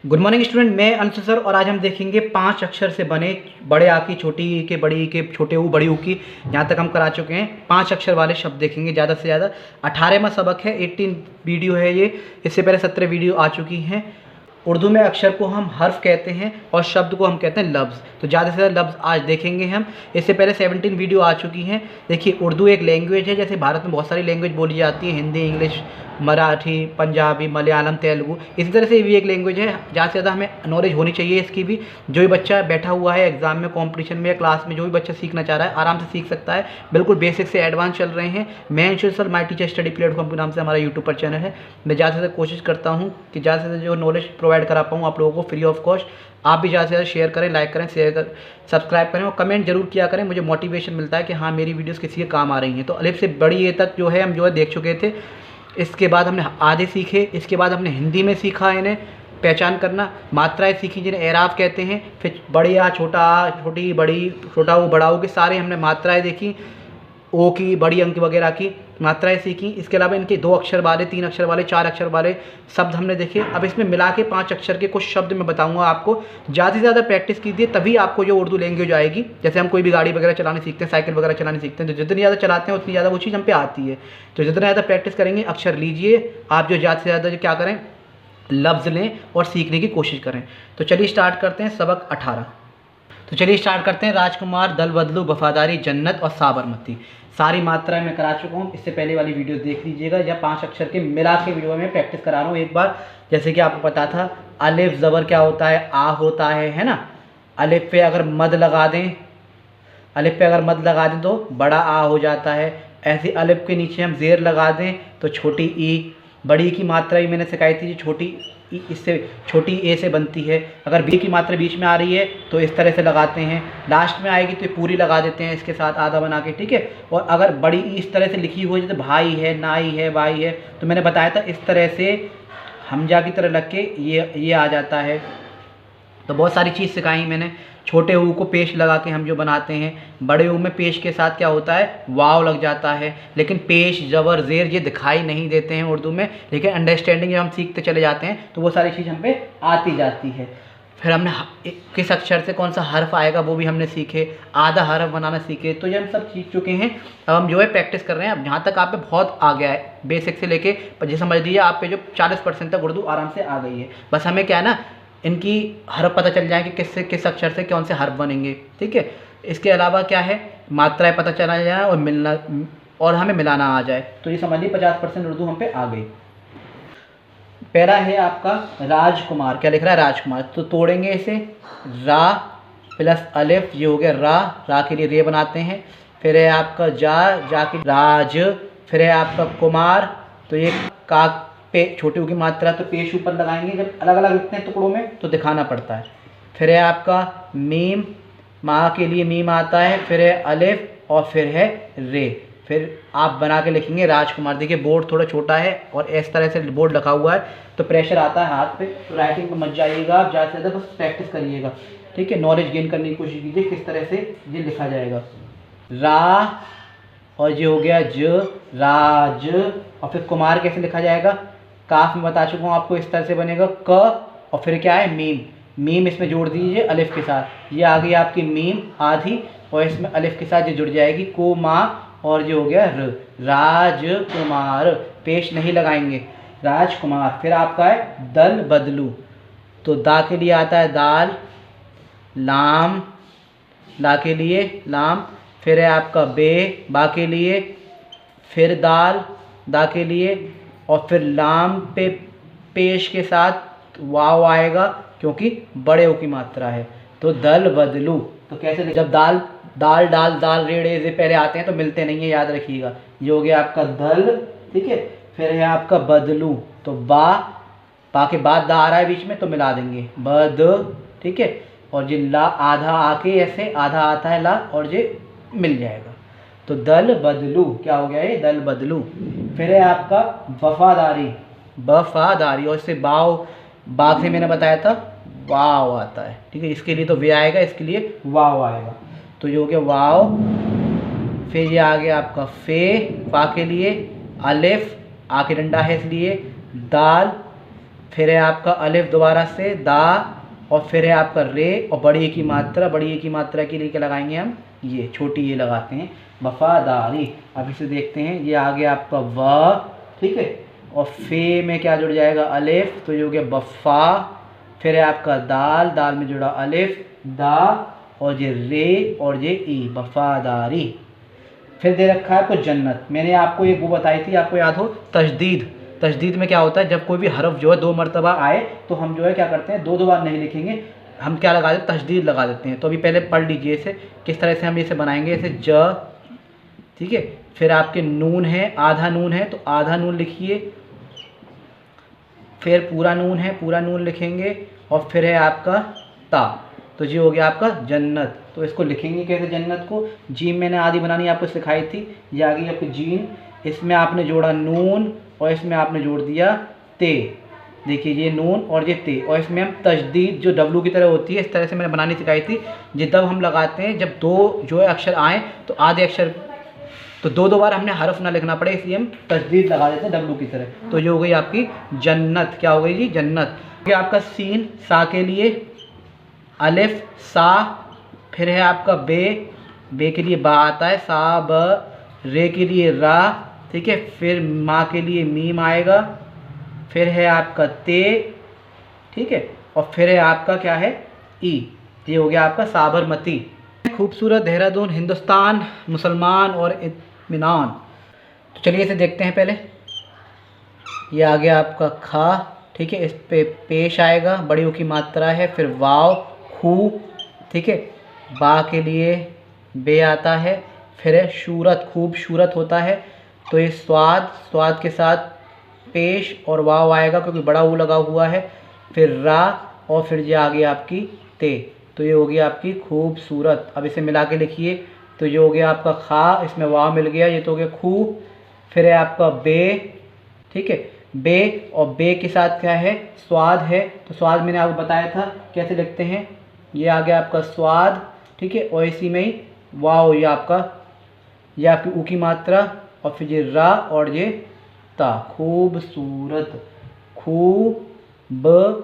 Good morning student, मैं Anshu sir और आज हम देखेंगे 5 अक्षर से बने बड़े आ की छोटी ई के बड़ी ई के छोटे ऊ बड़ी ऊ की यहाँ तक हम करा चुके हैं। 5 अक्षर वाले शब्द देखेंगे ज़्यादा से ज़्यादा। 18वां सबक है, 18 वीडियो है ये। इससे पहले 17 वीडियो आ चुकी हैं। उर्दू में अक्षर को हम हर्फ कहते हैं और शब्द को हम कहते हैं लफ्ज़। तो ज़्यादा से ज़्यादा लफ्ज़ आज देखेंगे हम। इससे पहले 17 वीडियो आ चुकी हैं। देखिए, उर्दू एक लैंग्वेज है, जैसे भारत में बहुत सारी लैंग्वेज बोली जाती है, हिंदी, इंग्लिश, मराठी, पंजाबी, मलयालम, तेलुगु। इसी तरह से ये भी एक लैंग्वेज है। ज़्यादा से ज़्यादा हमें नॉलेज होनी चाहिए इसकी भी। जो भी बच्चा बैठा हुआ है एग्ज़ाम में, कॉम्पिटिशन में या क्लास में, जो भी बच्चा सीखना चाह रहा है आराम से सीख सकता है। बिल्कुल बेसिक से एडवांस चल रहे हैं। मैं Anshu sir, my teacher study platform के नाम से हमारा यूट्यूब पर चैनल है। मैं ज़्यादा से ज़्यादा कोशिश करता हूँ कि ज़्यादा से ज़्यादा जो नॉलेज प्रोवाइड करा पाऊँ आप लोगों को फ्री ऑफ कॉस्ट। आप भी ज़्यादा से ज़्यादा शेयर करें, लाइक करें, शेयर कर सब्सक्राइब करें और कमेंट जरूर किया करें। मुझे मोटिवेशन मिलता है कि हाँ, मेरी वीडियोस किसी के काम आ रही हैं। तो अलिफ से बड़ी ए तक जो है हम जो है देख चुके थे। इसके बाद हमने आधे सीखे। इसके बाद हमने हिंदी में सीखा इन्हें पहचान करना, मात्राएं सीखी जिन्हें एराब कहते हैं। फिर बड़ी आ, छोटा आ, छोटी बड़ी, छोटा ऊ, बड़ा ऊ के सारे हमने मात्राएं देखी। ओ की, बड़ी अंक वगैरह की मात्राएं सीखी। इसके अलावा इनके 2 अक्षर वाले, 3 अक्षर वाले, 4 अक्षर वाले शब्द हमने देखे। अब इसमें मिला के 5 अक्षर के कुछ शब्द मैं बताऊंगा आपको। ज़्यादा से ज़्यादा प्रैक्टिस कीजिए, तभी आपको जो उर्दू लैंग्वेज आएगी। जैसे हम कोई भी गाड़ी वगैरह चलाने सीखते हैं, साइकिल वगैरह चलाने सीखते हैं, तो जितनी ज़्यादा चलाते हैं उतनी ज़्यादा वो चीज़ हम पे आती है। तो जितना ज़्यादा प्रैक्टिस करेंगे, अक्षर लीजिए आप, जो ज़्यादा से ज़्यादा जो क्या करें, लफ्ज़ लें और सीखने की कोशिश करें। तो चलिए स्टार्ट करते हैं सबक 18। तो चलिए स्टार्ट करते हैं। राजकुमार, दल बदलू, वफादारी, जन्नत और साबरमती। सारी मात्राएं मैं करा चुका हूँ। इससे पहले वाली वीडियो देख लीजिएगा, या 5 अक्षर के मिला के वीडियो में प्रैक्टिस करा रहा हूँ एक बार। जैसे कि आपको पता था, अलिफ ज़बर क्या होता है, आ होता है ना। अलिफ पे अगर मद लगा दें, अलिफ पे अगर मद लगा दें तो बड़ा आ हो जाता है। ऐसे अलिफ के नीचे हम ज़ेर लगा दें तो छोटी ई। बड़ी की मात्रा ही मैंने सिखाई थी, छोटी ई इससे छोटी ए से बनती है। अगर बी की मात्रा बीच में आ रही है तो इस तरह से लगाते हैं। लास्ट में आएगी तो पूरी लगा देते हैं इसके साथ आधा बना के, ठीक है। और अगर बड़ी ई इस तरह से लिखी हुई है, जैसे भाई है, नाई है, भाई है, तो मैंने बताया था इस तरह से हमजा की तरह लग के ये आ जाता है। तो बहुत सारी चीज़ सिखाई मैंने। छोटे ऊ को पेश लगा के हम जो बनाते हैं, बड़े ऊ में पेश के साथ क्या होता है, वाव लग जाता है। लेकिन पेश, ज़बर, ज़ेर ये दिखाई नहीं देते हैं उर्दू में, लेकिन अंडरस्टैंडिंग जब हम सीखते चले जाते हैं तो वो सारी चीज़ हम पे आती जाती है। फिर हमने किस अक्षर से कौन सा हर्फ आएगा वो भी हमने सीखे, आधा हर्फ बनाना सीखे। तो ये हम सब सीख चुके हैं। अब हम जो है प्रैक्टिस कर रहे हैं। अब यहाँ तक आप पे बहुत आ गया है, बेसिक से लेके जैसे समझ लीजिए आप पे जो 40% तक उर्दू आराम से आ गई है। बस हमें क्या है ना, इनकी हर्फ पता चल जाए कि किस अक्षर से कौन से हर्फ बनेंगे, ठीक है। इसके अलावा क्या है, मात्राएं पता चला जाए और मिलना, और हमें मिलाना आ जाए। तो ये समझ लीजिए 50% उर्दू हम पे आ गई। पहला है आपका राजकुमार। क्या लिख रहा है, राजकुमार। तो तोड़ेंगे इसे, रा प्लस अलिफ, ये हो गया रा। रा के लिए रे बनाते हैं। फिर है आपका जा के राज। फिर है आपका कुमार, तो ये का पे छोटे ऊ की मात्रा, तो पेश ऊपर लगाएंगे। जब अलग अलग लिखते हैं टुकड़ों में तो दिखाना पड़ता है। फिर है आपका मीम, माँ के लिए मीम आता है। फिर है अलिफ और फिर है रे। फिर आप बना के लिखेंगे राजकुमार। देखिए बोर्ड थोड़ा छोटा है और इस तरह से बोर्ड रखा हुआ है तो प्रेशर आता है हाथ पे, तो राइटिंग में मत जाइएगा आप, ज़्यादा से ज़्यादा बस प्रैक्टिस करिएगा, ठीक है। नॉलेज गेन करने की कोशिश कीजिए किस तरह से ये लिखा जाएगा। रा और ये हो गया ज, राज। और फिर कुमार कैसे लिखा जाएगा, काफ में बता चुका हूँ आपको, इस तरह से बनेगा क, और फिर क्या है मीम। मीम इसमें जोड़ दीजिए अलिफ के साथ, ये आ गई आपकी मीम आधी, और इसमें अलिफ के साथ ये जुड़ जाएगी को माँ, और ये हो गया र, राजकुमार। पेश नहीं लगाएंगे, राजकुमार। फिर आपका है दल बदलू। तो दा के लिए आता है दाल, लाम, ला के लिए लाम। फिर है आपका बे, बा के लिए। फिर दाल, दा के लिए। और फिर लाम पे पेश के साथ वाव आएगा क्योंकि बड़े ओ की मात्रा है। तो दल बदलू। तो कैसे, जब दाल दाल डाल दाल रेड़े से पहले आते हैं तो मिलते नहीं है, याद रखिएगा। ये हो गया आपका दल, ठीक है। फिर है आपका बदलू, तो बा के बाद दा आ रहा है बीच में तो मिला देंगे बद, ठीक है। और ये ला आधा आके ऐसे आधा आता है ला, और ये मिल जाएगा। तो दल बदलू क्या हो गया, ये दल बदलू। फिर है आपका वफादारी, वफादारी, और इससे बाग से मैंने बताया था वाव आता है, ठीक है। इसके लिए तो वे आएगा, इसके लिए वाव आएगा। तो ये हो गया वाव। फिर ये आ गया आपका फे, फा के लिए। अलिफ, आ के डंडा है इसलिए। दाल। फिर है आपका अलिफ दोबारा से दा, और फिर है आपका रे, और बड़ी की मात्रा, बड़ी की मात्रा के लिए क्या लगाएंगे हम, ये छोटी ये लगाते हैं, वफादारी। अब इसे देखते हैं, ये आ गया आपका व, ठीक है, और फे में क्या जुड़ जाएगा, अलिफ, तो ये हो गया वफ़ा। फिर है आपका दाल, दाल में जुड़ा अलिफ दा, और ये रे और ये ई, वफादारी। फिर दे रखा है आपको जन्नत। मैंने आपको एक वो बताई थी, आपको याद हो, तजदीद। तजदीद में क्या होता है, जब कोई भी हरफ जो है 2 मरतबा आए तो हम जो है क्या करते हैं, 2 बार नहीं लिखेंगे, हम क्या लगा देते हैं, तजदीद लगा देते हैं। तो अभी पहले पढ़ लीजिए इसे, किस तरह से हम इसे बनाएंगे। इसे ज, ठीक है, फिर आपके नून है, आधा नून है तो आधा नून लिखिए, फिर पूरा नून है, पूरा नून लिखेंगे, और फिर है आपका ता, तो ये हो गया आपका जन्नत। तो इसको लिखेंगे कैसे जन्नत को, जीम मैंने आधी बनानी आपको सिखाई थी, ये आ गई आपकी जीम, इसमें आपने जोड़ा नून और इसमें आपने जोड़ दिया ते, देखिए ये नून और ये ते, और इसमें हम तजदीद जो डब्लू की तरह होती है, इस तरह से मैंने बनानी सिखाई थी। ये तब हम लगाते हैं जब 2 जो है अक्षर आएँ तो आधे अक्षर, तो 2 बार हमने हरफ ना लिखना पड़े, इसलिए हम तजदीद लगा देते हैं डब्लू की तरह। तो ये हो गई आपकी जन्नत। क्या हो गई जी, जन्नत। ये आपका सीन, सा के लिए अलिफ सा, फिर है आपका बे, बे के लिए बा आता है, सा ब, रे के लिए रा, ठीक है, फिर माँ के लिए मीम आएगा, फिर है आपका ते, ठीक है, और फिर है आपका क्या है, ई। ये हो गया आपका साबरमती। खूबसूरत देहरादून, हिंदुस्तान, मुसलमान और इत्मीनान। तो चलिए इसे देखते हैं पहले। ये आ गया आपका खा, ठीक है, इस पे पेश आएगा, बड़ी की मात्रा है, फिर वाव, खू, ठीक है, बा के लिए बे आता है, फिर है शूरत, खूबसूरत होता है, तो ये स्वाद, स्वाद के साथ पेश और वाव आएगा क्योंकि बड़ा ऊ लगा हुआ है, फिर रा, और फिर ये आ गया आपकी ते, तो ये हो गया आपकी खूबसूरत। अब इसे मिला के लिखिए, तो ये हो गया आपका खा, इसमें वाव मिल गया, ये तो हो गया खू, फिर है आपका बे, ठीक है, बे, और बे के साथ क्या है, स्वाद है, तो स्वाद मैंने आपको बताया था कैसे लिखते हैं, ये आ गया आपका स्वाद, ठीक है, और इसी में ही वाव, ये आपकी ऊ की मात्रा, और फिर ये रा और ये ता, खूबसूरत, खूब,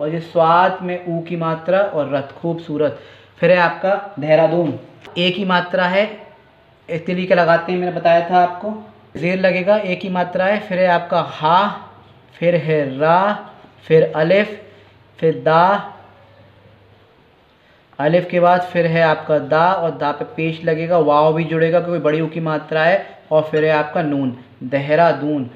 और ये स्वाद में ऊ की मात्रा और रत, खूबसूरत। फिर है आपका देहरादून, एक ही मात्रा है, इस तरीके लगाते हैं, मैंने बताया था आपको, जेर लगेगा, एक ही मात्रा है, फिर है आपका हा, फिर है रा, फिर अलिफ, फिर दा, अलिफ के बाद फिर है आपका दा, और दा पे पेश लगेगा, वाव भी जुड़ेगा क्योंकि बड़ी ऊ की मात्रा है, और फिर है आपका नून, देहरादून।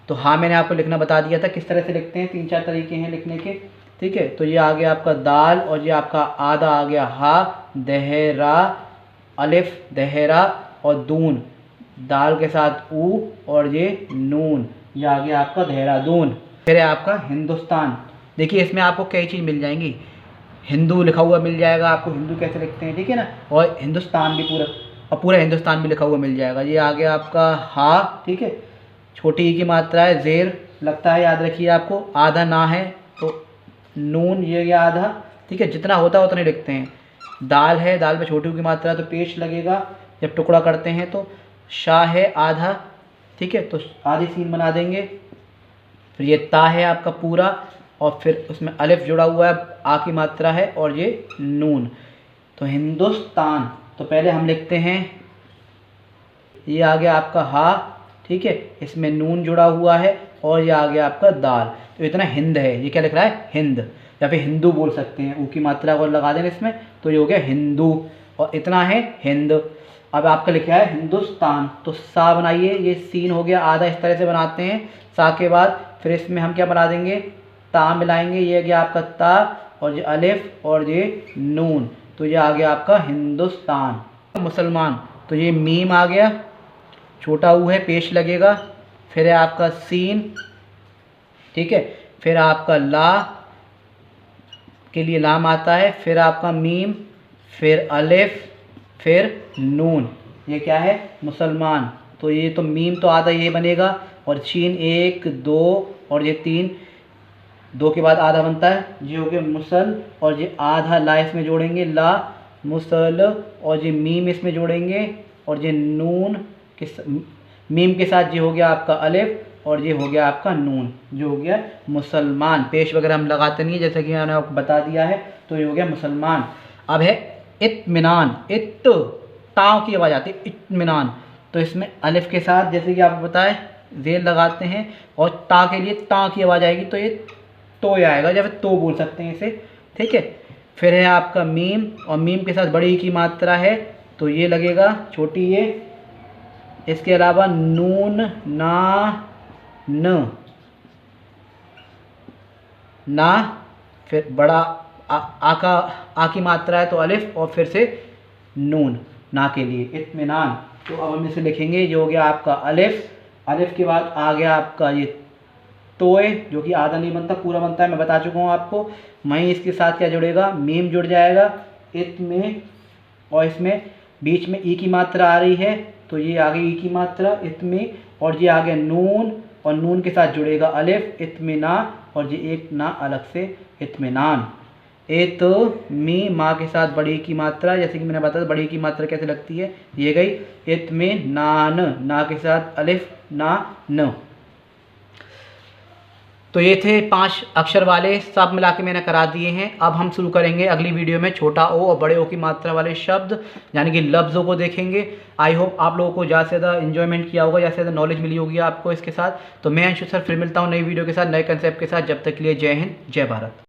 तो हाँ मैंने आपको लिखना बता दिया था किस तरह से लिखते हैं, 3-4 तरीके हैं लिखने के, ठीक है। तो ये आ गया आपका दाल, और ये आपका आधा आ गया हा, दहरा, अलिफ दहरा, और दून, दाल के साथ ऊ, और ये नून, ये आ गया आपका देहरादून। फिर है आपका हिंदुस्तान, देखिए इसमें आपको कई चीज़ मिल जाएंगी, हिंदू लिखा हुआ मिल जाएगा आपको, हिंदू कैसे लिखते हैं, ठीक है ना, और हिंदुस्तान भी पूरा, और पूरा हिंदुस्तान भी लिखा हुआ मिल जाएगा। ये आ गया आपका हा, ठीक है, छोटी ई की मात्रा है, जेर लगता है, याद रखिए आपको, आधा ना है तो नून, ये गया आधा, ठीक है, जितना होता है उतना लिखते हैं। दाल है, दाल में छोटी की मात्रा तो पेश लगेगा जब टुकड़ा करते हैं, तो शाह है आधा, ठीक है, तो आधी सीन बना देंगे। फिर ये ता है आपका पूरा, और फिर उसमें अलिफ जुड़ा हुआ है, आ की मात्रा है, और ये नून, तो हिंदुस्तान। तो पहले हम लिखते हैं, ये आ गया आपका हा, ठीक है, इसमें नून जुड़ा हुआ है, और ये आ गया आपका दाल, तो इतना हिंद है, ये क्या लिख रहा है, हिंद, या फिर हिंदू बोल सकते हैं, ऊ की मात्रा को लगा दें इसमें, तो ये हो गया हिंदू, और इतना है हिंद। अब आपका लिखा है हिंदुस्तान, तो सा बनाइए, ये सीन हो गया आधा, इस तरह से बनाते हैं, सा के बाद फिर इसमें हम क्या बना देंगे, ता मिलाएंगे, ये गया आपका ता, और ये अलिफ और ये नून, तो ये आ गया आपका हिंदुस्तान। मुसलमान, तो ये मीम आ गया, छोटा ऊ है, पेश लगेगा, फिर है आपका सीन, ठीक है, फिर आपका ला के लिए लाम आता है, फिर आपका मीम, फिर अलिफ, फिर नून, ये क्या है, मुसलमान। तो ये तो मीम तो आधा ये बनेगा, और छीन 1 2 और ये 3, 2 के बाद आधा बनता है, ये हो गया मुसल, और ये आधा ला इसमें जोड़ेंगे, ला मुसल, और ये मीम इसमें जोड़ेंगे, और ये नून के मीम के साथ ये हो गया आपका अलिफ, और ये हो गया आपका नून, जो हो गया मुसलमान। पेश वगैरह हम लगाते नहीं है, जैसे कि मैंने आपको बता दिया है। तो ये हो गया मुसलमान। अब है इत्मीनान, ताव की आवाज़ आती है इत्मीनान, तो इसमें अलिफ के साथ जैसे कि आपको पता है जेल लगाते हैं, और ता के लिए ता की आवाज़ आएगी तो ये तो आएगा, या फिर तो बोल सकते हैं इसे, ठीक है। फिर है आपका मीम, और मीम के साथ बड़ी की मात्रा है तो ये लगेगा छोटी ये। इसके अलावा नून, ना, न, ना, फिर बड़ा आ की मात्रा है तो अलिफ, और फिर से नून ना के लिए इत्मीनान। तो अब हम इसे लिखेंगे, ये हो गया आपका अलिफ, अलिफ के बाद आ गया आपका ये तोए, जो कि आधा नहीं बनता पूरा बनता है, मैं बता चुका हूँ आपको। वहीं इसके साथ क्या जुड़ेगा, मीम जुड़ जाएगा इत में, और इसमें बीच में ई की मात्रा आ रही है तो ये आ गई ई की मात्रा इत में, और ये आ गया नून, और नून के साथ जुड़ेगा अलिफ इत्मीना, और ये एक ना अलग से इत्मीनान। मी माँ के साथ बड़ी की मात्रा, जैसे कि मैंने बताया बड़ी की मात्रा कैसे लगती है, ये गई इत्मीनान, ना के साथ अलिफ ना न। तो ये थे 5 अक्षर वाले, सब मिला के मैंने करा दिए हैं। अब हम शुरू करेंगे अगली वीडियो में छोटा ओ और बड़े ओ की मात्रा वाले शब्द, यानी कि लफ्ज़ों को देखेंगे। आई होप आप लोगों को ज़्यादा से ज़्यादा इन्जॉयमेंट किया होगा, ज़्यादा से ज़्यादा नॉलेज मिली होगी आपको इसके साथ। तो मैं अंशु सर फिर मिलता हूँ नई वीडियो के साथ, नए कंसेप्ट के साथ। जब तक के लिए जय हिंद, जय भारत।